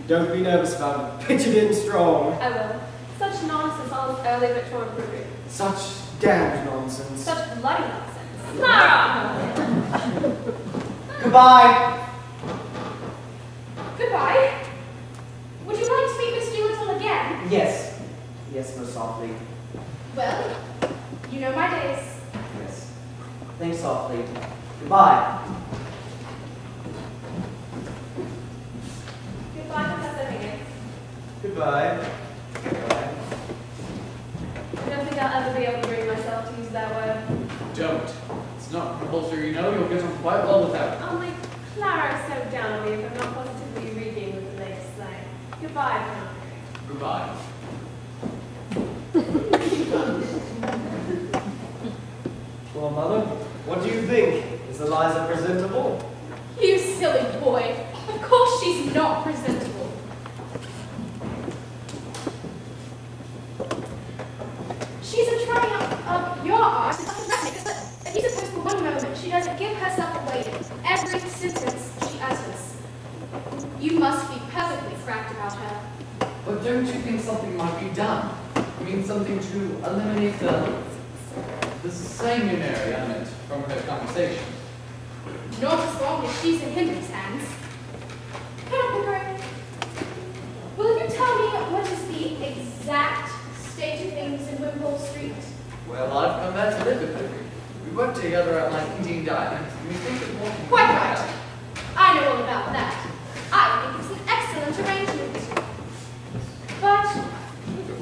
Don't be nervous about it. Pitch it in strong. I will. Such nonsense on this early Victorian period. Such damned nonsense. Such bloody nonsense. Clara! Goodbye. Goodbye. Would you like to meet Miss Doolittle again? Yes. Yes, most softly. Well, you know my days. Yes. Think softly. Goodbye. Goodbye, Professor Higgins. Goodbye. Goodbye. I don't think I'll ever be able to bring myself to use that word. Don't. It's not compulsory, you know. You'll get on quite well without it. Only Clara is so down on me if I'm not positively reading with the latest slang. Goodbye, Colonel Pickering. Goodbye. Well, Mother, what do you think? Is Eliza presentable? You silly boy. Of course she's not presentable. She's a triumph of your art. But you suppose for one moment she doesn't give herself away in every sentence she utters. You must be perfectly cracked about her. But don't you think something might be done? I mean, something to eliminate the sanguinary element from her conversation. Not as long as she's in Henry's hands. Colonel Pickering, will you tell me what is the exact state of things in Wimpole Street? Well, I've come back to live with Pickering. We worked together at my Indian diamond, and we think it's more than Quite right. I know all about that. I think it's an excellent arrangement. But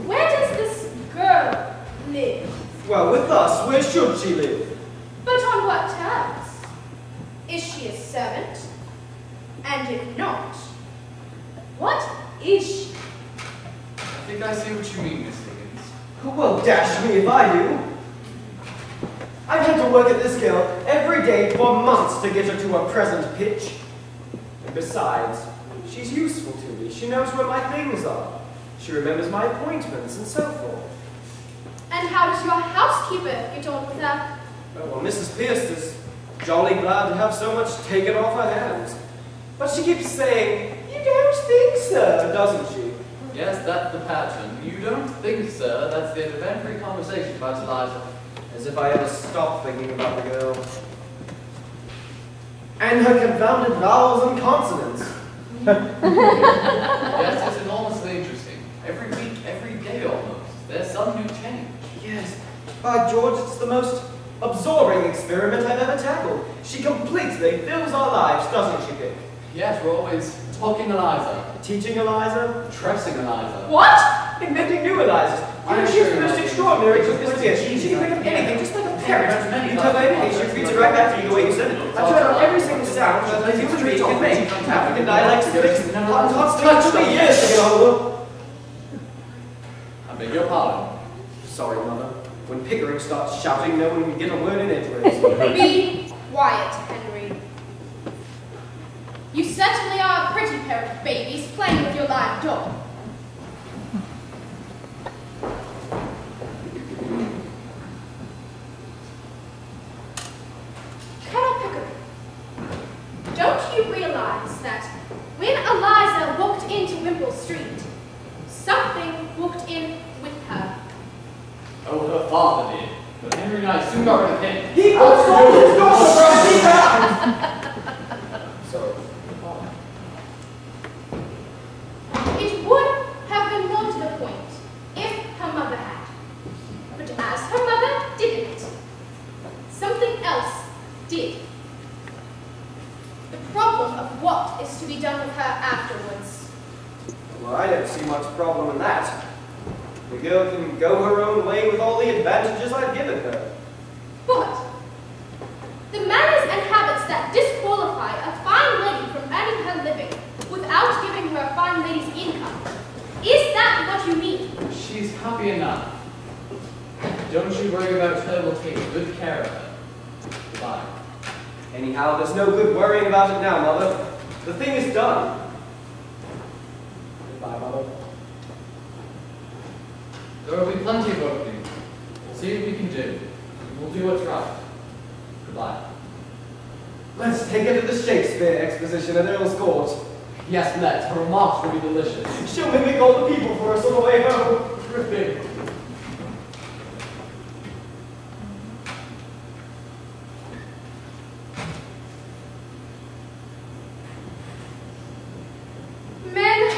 where does this girl live? Well, with us, where should she live? But on what terms? Is she a servant? And if not, what is she? I think I see what you mean, Miss Higgins. Well, dash me if I do. I've had to work at this girl every day for months to get her to her present pitch. And besides, she's useful to me. She knows where my things are. She remembers my appointments and so forth. And how does your housekeeper get on with her? Oh, well, Mrs. Pierce is jolly glad to have so much taken off her hands. But she keeps saying, "You don't think, sir," doesn't she? Yes, that's the pattern. You don't think, sir, that's the end of every conversation about Eliza. As if I ever stopped thinking about the girl. And her confounded vowels and consonants. Yes, it's enormously some new change. Yes. By George, it's the most absorbing experiment I've ever tackled. She completely fills our lives, doesn't she, Vic? Yes, we're always talking Eliza, Teaching Eliza, dressing Eliza. What? inventing new Elizas. You know, she's the most extraordinary disappearance. She can think of anything, just like a parrot. You tell her anything, she repeats it right back to you the way you said it. I tried on every single sound that a human being can make. African dialects, lyrics, it took me years to get a hold of. I beg your pardon. Sorry, Mother. When Pickering starts shouting, no one can get a word in edgeways. Be quiet, Henry. You certainly are a pretty pair of babies playing with your live doll. Colonel Pickering, don't you realize that when Eliza walked into Wimple Street, something walked in with her? Oh, her father did. But Henry and I soon got rid of him. He was sold his daughter from Sorry. It would have been more to the point if her mother had. But as her mother didn't, something else did. The problem of what is to be done with her afterwards. Well, I don't see much problem in that. The girl can go her own way with all the advantages I've given her. But the manners and habits that disqualify a fine lady from earning her living without giving her a fine lady's income, is that what you mean? She's happy enough. Don't you worry about her, we'll take good care of her. Goodbye. Anyhow, there's no good worrying about it now, Mother. The thing is done. Goodbye, Mother. There will be plenty of openings. We'll see what we can do. We'll do what's right. Goodbye. Let's take her to the Shakespeare exposition at Earl's Court. Yes, let's. Her remarks will be delicious. She'll mimic all the people for us on the way home. Terrific. Men.